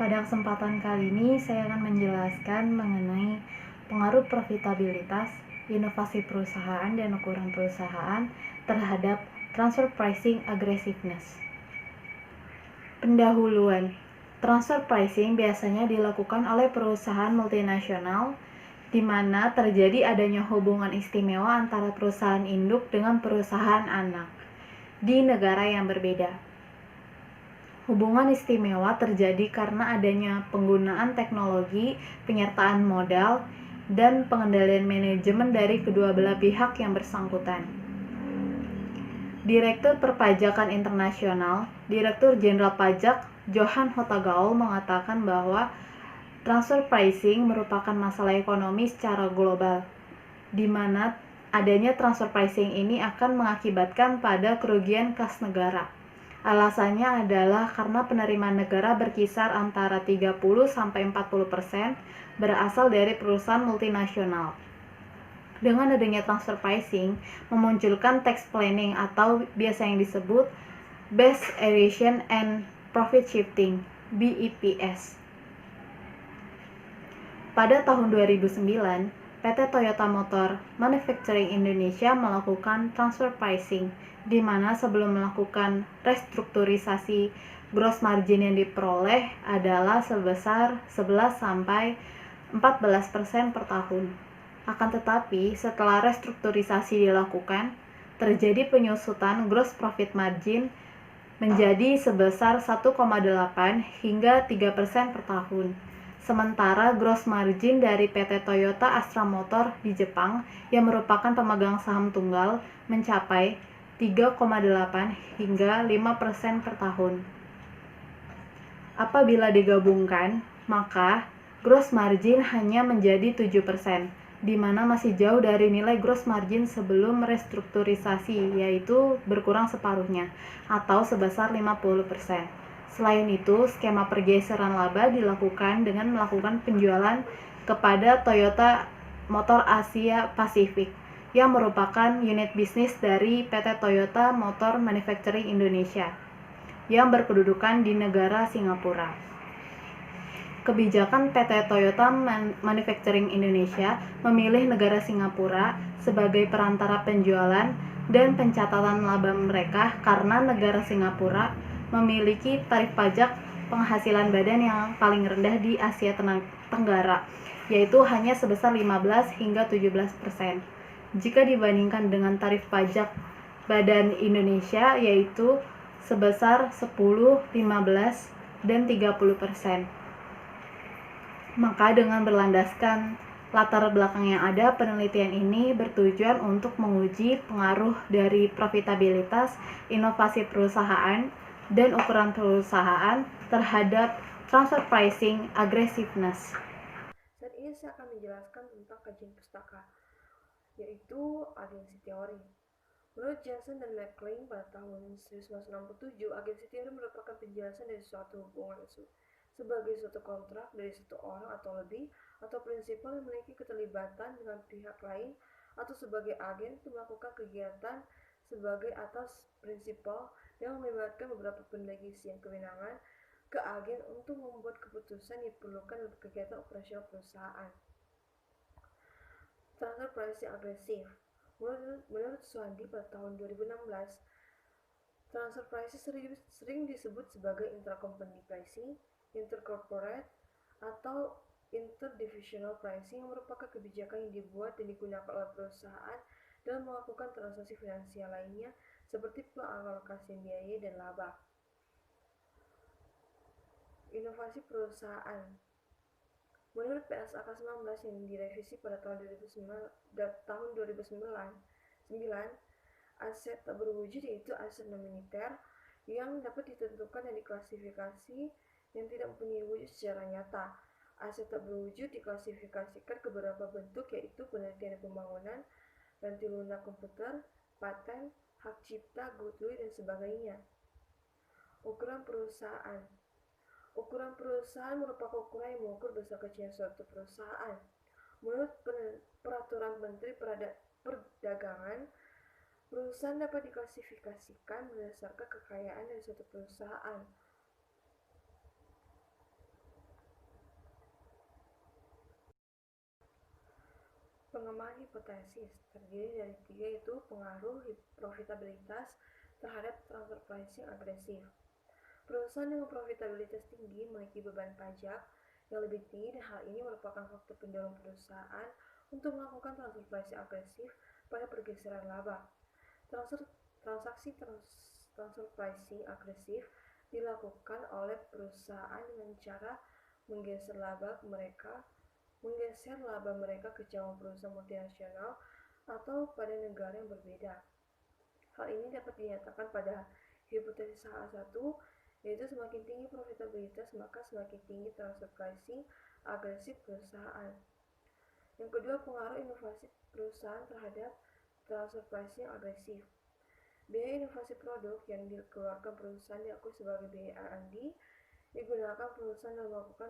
Pada kesempatan kali ini, saya akan menjelaskan mengenai pengaruh profitabilitas, inovasi perusahaan, dan ukuran perusahaan terhadap transfer pricing aggressiveness. Pendahuluan, transfer pricing biasanya dilakukan oleh perusahaan multinasional di mana terjadi adanya hubungan istimewa antara perusahaan induk dengan perusahaan anak di negara yang berbeda. Hubungan istimewa terjadi karena adanya penggunaan teknologi, penyertaan modal, dan pengendalian manajemen dari kedua belah pihak yang bersangkutan. Direktur Perpajakan Internasional, Direktur Jenderal Pajak Johan Hottagaol mengatakan bahwa transfer pricing merupakan masalah ekonomi secara global, di mana adanya transfer pricing ini akan mengakibatkan pada kerugian kas negara. Alasannya adalah karena penerimaan negara berkisar antara 30-40% berasal dari perusahaan multinasional. Dengan adanya transfer pricing, memunculkan tax planning atau biasa yang disebut Base Erosion and Profit Shifting (BEPS). Pada tahun 2009, PT Toyota Motor Manufacturing Indonesia melakukan transfer pricing, di mana sebelum melakukan restrukturisasi, gross margin yang diperoleh adalah sebesar 11-14% per tahun. Akan tetapi, setelah restrukturisasi dilakukan, terjadi penyusutan gross profit margin menjadi sebesar 1,8 hingga 3% per tahun. Sementara gross margin dari PT Toyota Astra Motor di Jepang yang merupakan pemegang saham tunggal mencapai 3,8 hingga 5% per tahun. Apabila digabungkan, maka gross margin hanya menjadi 7%, di mana masih jauh dari nilai gross margin sebelum restrukturisasi, yaitu berkurang separuhnya, atau sebesar 50%. Selain itu, skema pergeseran laba dilakukan dengan melakukan penjualan kepada Toyota Motor Asia Pasifik, yang merupakan unit bisnis dari PT Toyota Motor Manufacturing Indonesia, yang berkedudukan di negara Singapura. Kebijakan PT Toyota Manufacturing Indonesia memilih negara Singapura sebagai perantara penjualan dan pencatatan laba mereka karena negara Singapura memiliki tarif pajak penghasilan badan yang paling rendah di Asia Tenggara, yaitu hanya sebesar 15 hingga 17%. Jika dibandingkan dengan tarif pajak badan Indonesia, yaitu sebesar 10, 15, dan 30%. Maka dengan berlandaskan latar belakang yang ada, penelitian ini bertujuan untuk menguji pengaruh dari profitabilitas, inovasi perusahaan, dan ukuran perusahaan terhadap transfer pricing aggressiveness. Saat ini saya akan menjelaskan tentang kajian pustaka, yaitu agensi teori. Menurut Jensen dan McLean pada tahun 1967, agensi teori merupakan penjelasan dari suatu hubungan sebagai suatu kontrak dari satu orang atau lebih, atau prinsipal yang memiliki keterlibatan dengan pihak lain, atau sebagai agen untuk melakukan kegiatan sebagai atas prinsipal yang melibatkan beberapa pendelegasian kewenangan ke agen untuk membuat keputusan yang diperlukan dalam kegiatan operasional perusahaan. Transfer pricing agresif. Menurut Swandi pada tahun 2016, transfer pricing sering disebut sebagai intracompany pricing, intercorporate, atau interdivisional pricing, yang merupakan kebijakan yang dibuat dan digunakan oleh perusahaan dalam melakukan transaksi finansial lainnya seperti pengalokasian biaya dan laba. Inovasi perusahaan. Menurut PSAK 19 yang direvisi pada tahun 2009, aset tak berwujud yaitu aset non-moneter yang dapat ditentukan dan diklasifikasi yang tidak mempunyai wujud secara nyata. Aset tak berwujud diklasifikasikan ke beberapa bentuk, yaitu penelitian dan pembangunan, ganti lunak komputer, paten, hak cipta, goodwill, dan sebagainya. Ukuran perusahaan. Ukuran perusahaan merupakan ukuran yang mengukur besar kecilnya suatu perusahaan. Menurut Peraturan Menteri Perdagangan, perusahaan dapat diklasifikasikan berdasarkan kekayaan dari suatu perusahaan. pengembangan hipotesis terdiri dari 3, yaitu pengaruh profitabilitas terhadap transfer pricing agresif. Perusahaan dengan profitabilitas tinggi memiliki beban pajak yang lebih tinggi, dan hal ini merupakan faktor pendorong perusahaan untuk melakukan transfer pricing agresif pada pergeseran laba. Transaksi transfer pricing agresif dilakukan oleh perusahaan dengan cara menggeser laba mereka ke cabang perusahaan multinasional atau pada negara yang berbeda. Hal ini dapat dinyatakan pada hipotesis H1, yaitu semakin tinggi profitabilitas maka semakin tinggi transfer pricing agresif perusahaan. Yang kedua, pengaruh inovasi perusahaan terhadap transfer pricing agresif. Biaya inovasi produk yang dikeluarkan perusahaan diakui sebagai biaya R&D digunakan perusahaan dalam melakukan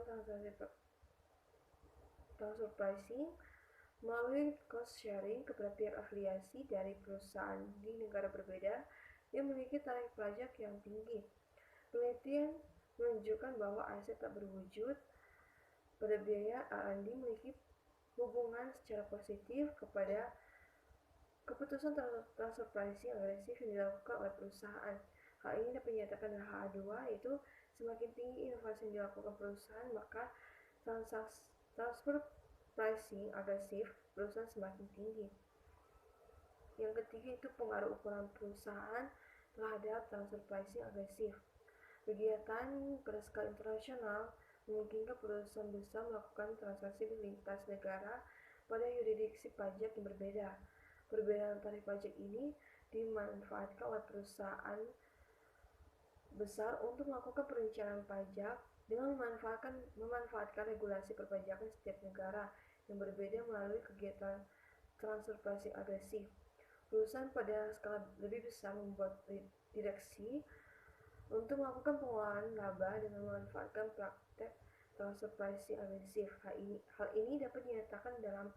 transfer pricing melalui cost sharing kepada pihak afiliasi dari perusahaan di negara berbeda yang memiliki tarif pajak yang tinggi. Penelitian menunjukkan bahwa aset tak berwujud pada biaya R&D memiliki hubungan secara positif kepada keputusan transfer pricing agresif yang dilakukan oleh perusahaan. Hal ini dapat dinyatakan dalam H2, yaitu semakin tinggi inovasi yang dilakukan perusahaan, maka transfer pricing agresif perusahaan semakin tinggi. Yang ketiga itu pengaruh ukuran perusahaan terhadap transfer pricing agresif. Kegiatan pada skala internasional memungkinkan perusahaan besar melakukan transaksi di lintas negara pada yurisdiksi pajak yang berbeda. Perbedaan tarif pajak ini dimanfaatkan oleh perusahaan besar untuk melakukan perencanaan pajak dengan memanfaatkan regulasi perpajakan setiap negara yang berbeda melalui kegiatan transfer pricing agresif. Perusahaan pada skala lebih besar membuat direksi untuk melakukan pengelolaan laba dengan memanfaatkan praktek transfer pricing agresif. Hal ini dapat dinyatakan dalam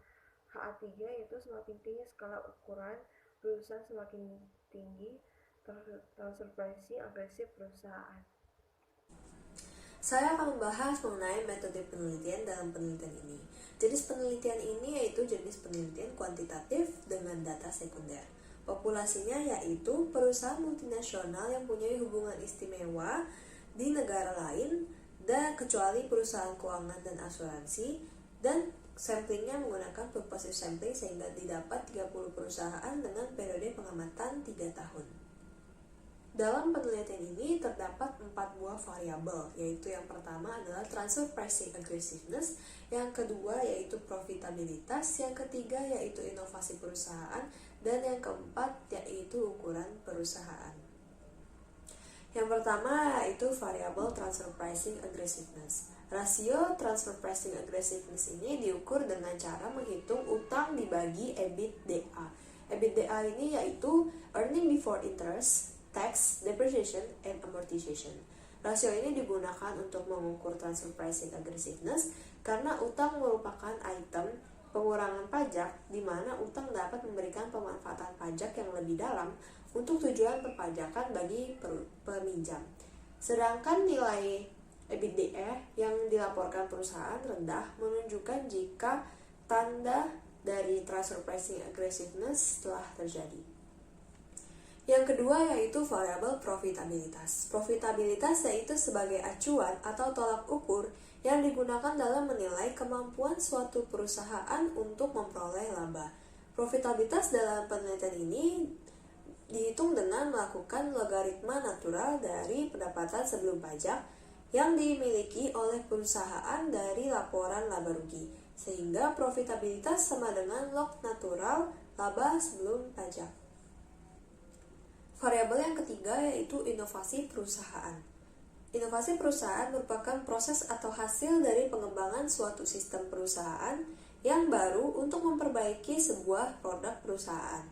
H3, yaitu semakin tinggi skala ukuran perusahaan semakin tinggi transfer pricing agresif perusahaan. Saya akan membahas mengenai metode penelitian dalam penelitian ini. Jenis penelitian ini yaitu jenis penelitian kuantitatif dengan data sekunder. Populasinya yaitu perusahaan multinasional yang punya hubungan istimewa di negara lain dan kecuali perusahaan keuangan dan asuransi, dan samplingnya menggunakan purposive sampling sehingga didapat 30 perusahaan dengan periode pengamatan 3 tahun. Dalam penelitian ini terdapat 4 buah variabel, yaitu yang pertama adalah transfer pricing aggressiveness, yang kedua yaitu profitabilitas, yang ketiga yaitu inovasi perusahaan, dan yang keempat yaitu ukuran perusahaan. Yang pertama yaitu variabel transfer pricing aggressiveness. Rasio transfer pricing aggressiveness ini diukur dengan cara menghitung utang dibagi EBITDA. EBITDA ini yaitu earning before interest, tax, depreciation, and amortization. Rasio ini digunakan untuk mengukur transfer pricing aggressiveness karena utang merupakan item pengurangan pajak di mana utang dapat memberikan pemanfaatan pajak yang lebih dalam untuk tujuan perpajakan bagi peminjam. Sedangkan nilai EBITDA yang dilaporkan perusahaan rendah menunjukkan jika tanda dari transfer pricing aggressiveness telah terjadi. Yang kedua yaitu variabel profitabilitas. Profitabilitas yaitu sebagai acuan atau tolak ukur yang digunakan dalam menilai kemampuan suatu perusahaan untuk memperoleh laba. Profitabilitas dalam penelitian ini dihitung dengan melakukan logaritma natural dari pendapatan sebelum pajak yang dimiliki oleh perusahaan dari laporan laba rugi, sehingga profitabilitas sama dengan log natural laba sebelum pajak. Variabel yang ketiga yaitu inovasi perusahaan. Inovasi perusahaan merupakan proses atau hasil dari pengembangan suatu sistem perusahaan yang baru untuk memperbaiki sebuah produk perusahaan.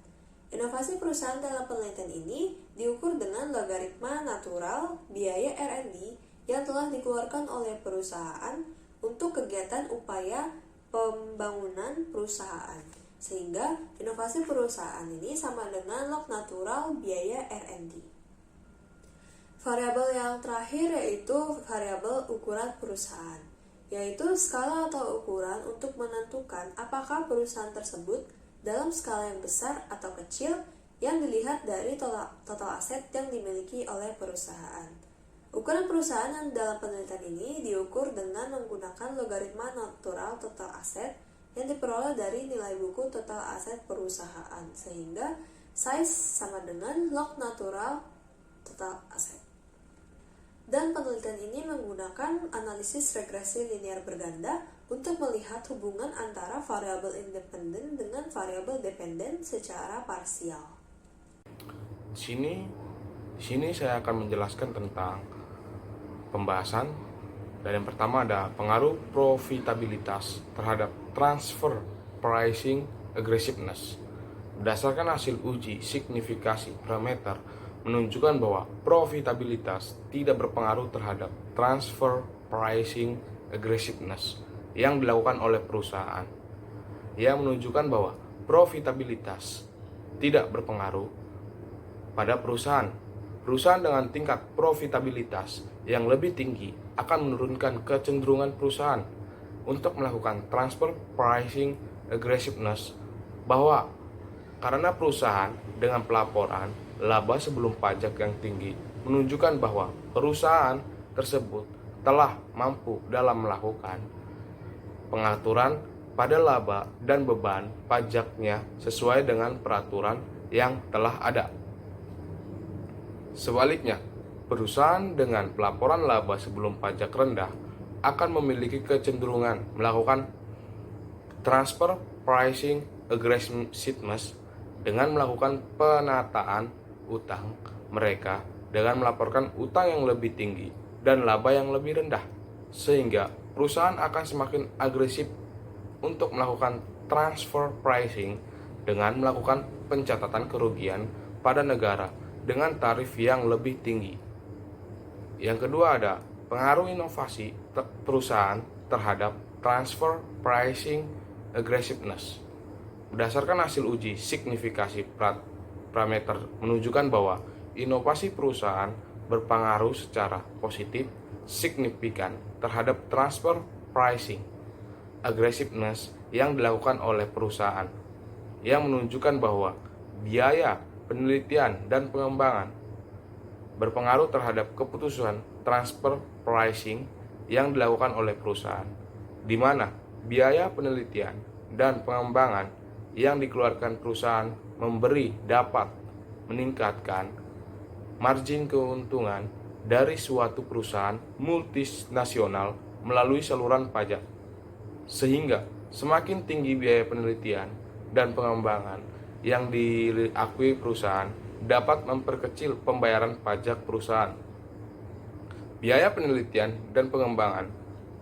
Inovasi perusahaan dalam penelitian ini diukur dengan logaritma natural biaya R&D yang telah dikeluarkan oleh perusahaan untuk kegiatan upaya pembangunan perusahaan. Sehingga inovasi perusahaan ini sama dengan log natural biaya R&D. Variabel yang terakhir yaitu variabel ukuran perusahaan. yaitu skala atau ukuran untuk menentukan apakah perusahaan tersebut dalam skala yang besar atau kecil yang dilihat dari total aset yang dimiliki oleh perusahaan. Ukuran perusahaan yang dalam penelitian ini diukur dengan menggunakan logaritma natural total aset yang diperoleh dari nilai buku total aset perusahaan, sehingga size sama dengan log natural total aset. Dan penelitian ini menggunakan analisis regresi linear berganda untuk melihat hubungan antara variabel independen dengan variabel dependen secara parsial. Di sini saya akan menjelaskan tentang pembahasan, dan yang pertama ada pengaruh profitabilitas terhadap transfer pricing aggressiveness. Berdasarkan hasil uji signifikasi parameter menunjukkan bahwa profitabilitas tidak berpengaruh terhadap transfer pricing aggressiveness yang dilakukan oleh perusahaan. Yang menunjukkan bahwa profitabilitas tidak berpengaruh pada perusahaan. Perusahaan dengan tingkat profitabilitas yang lebih tinggi akan menurunkan kecenderungan perusahaan untuk melakukan transfer pricing aggressiveness, bahwa karena perusahaan dengan pelaporan laba sebelum pajak yang tinggi menunjukkan bahwa perusahaan tersebut telah mampu dalam melakukan pengaturan pada laba dan beban pajaknya sesuai dengan peraturan yang telah ada. Sebaliknya, perusahaan dengan pelaporan laba sebelum pajak rendah akan memiliki kecenderungan melakukan transfer pricing aggressiveness dengan melakukan penataan utang mereka dengan melaporkan utang yang lebih tinggi dan laba yang lebih rendah, sehingga perusahaan akan semakin agresif untuk melakukan transfer pricing dengan melakukan pencatatan kerugian pada negara dengan tarif yang lebih tinggi. Yang kedua ada pengaruh inovasi perusahaan terhadap transfer pricing aggressiveness. Berdasarkan hasil uji signifikasi parameter menunjukkan bahwa inovasi perusahaan berpengaruh secara positif signifikan terhadap transfer pricing aggressiveness yang dilakukan oleh perusahaan, yang menunjukkan bahwa biaya penelitian dan pengembangan berpengaruh terhadap keputusan transfer pricing yang dilakukan oleh perusahaan, di mana biaya penelitian dan pengembangan yang dikeluarkan perusahaan dapat meningkatkan margin keuntungan dari suatu perusahaan multinasional melalui saluran pajak, sehingga semakin tinggi biaya penelitian dan pengembangan yang diakui perusahaan dapat memperkecil pembayaran pajak perusahaan. Biaya penelitian dan pengembangan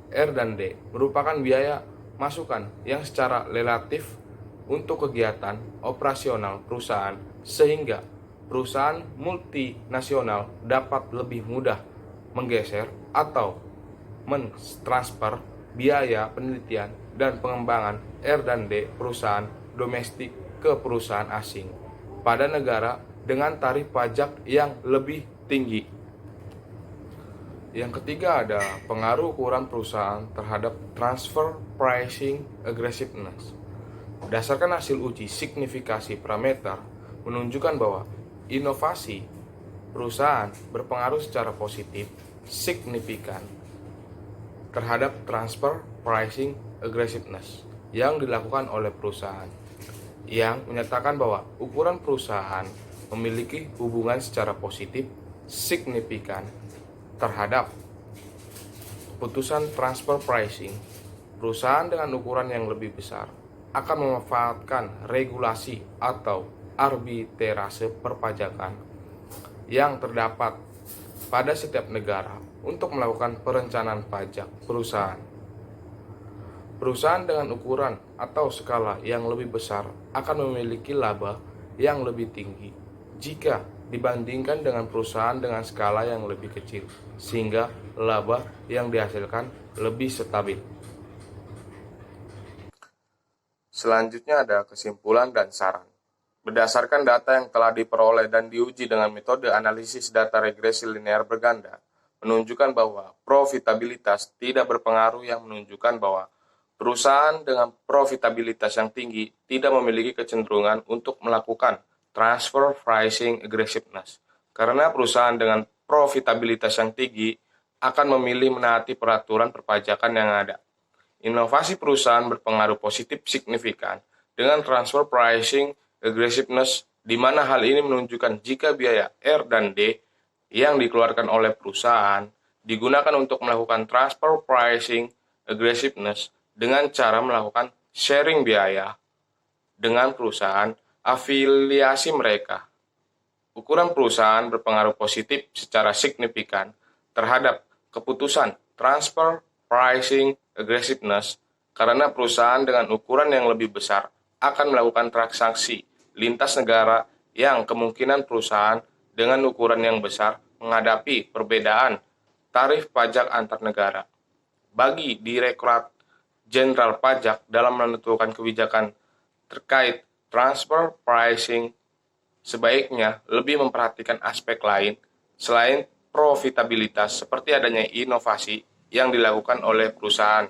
R&D merupakan biaya masukan yang secara relatif untuk kegiatan operasional perusahaan, sehingga perusahaan multinasional dapat lebih mudah menggeser atau mentransfer biaya penelitian dan pengembangan R&D perusahaan domestik ke perusahaan asing pada negara dengan tarif pajak yang lebih tinggi. Yang ketiga ada pengaruh ukuran perusahaan terhadap transfer pricing aggressiveness. Berdasarkan hasil uji signifikasi parameter menunjukkan bahwa inovasi perusahaan berpengaruh secara positif signifikan terhadap transfer pricing aggressiveness yang dilakukan oleh perusahaan, yang menyatakan bahwa ukuran perusahaan memiliki hubungan secara positif signifikan terhadap putusan transfer pricing. Perusahaan dengan ukuran yang lebih besar akan memanfaatkan regulasi atau arbitrase perpajakan yang terdapat pada setiap negara untuk melakukan perencanaan pajak perusahaan. Perusahaan dengan ukuran atau skala yang lebih besar akan memiliki laba yang lebih tinggi jika dibandingkan dengan perusahaan dengan skala yang lebih kecil, sehingga laba yang dihasilkan lebih stabil. Selanjutnya ada kesimpulan dan saran. Berdasarkan data yang telah diperoleh dan diuji dengan metode analisis data regresi linear berganda, menunjukkan bahwa profitabilitas tidak berpengaruh yang menunjukkan bahwa perusahaan dengan profitabilitas yang tinggi tidak memiliki kecenderungan untuk melakukan transfer pricing aggressiveness. Karena perusahaan dengan profitabilitas yang tinggi akan memilih menaati peraturan perpajakan yang ada. Inovasi perusahaan berpengaruh positif signifikan dengan transfer pricing aggressiveness, di mana hal ini menunjukkan jika biaya R dan D yang dikeluarkan oleh perusahaan digunakan untuk melakukan transfer pricing aggressiveness dengan cara melakukan sharing biaya dengan perusahaan afiliasi mereka. Ukuran perusahaan berpengaruh positif secara signifikan terhadap keputusan transfer pricing aggressiveness karena perusahaan dengan ukuran yang lebih besar akan melakukan transaksi lintas negara yang kemungkinan perusahaan dengan ukuran yang besar menghadapi perbedaan tarif pajak antar negara. Bagi Direktorat Jenderal Pajak dalam menentukan kebijakan terkait transfer pricing, sebaiknya lebih memperhatikan aspek lain selain profitabilitas seperti adanya inovasi yang dilakukan oleh perusahaan.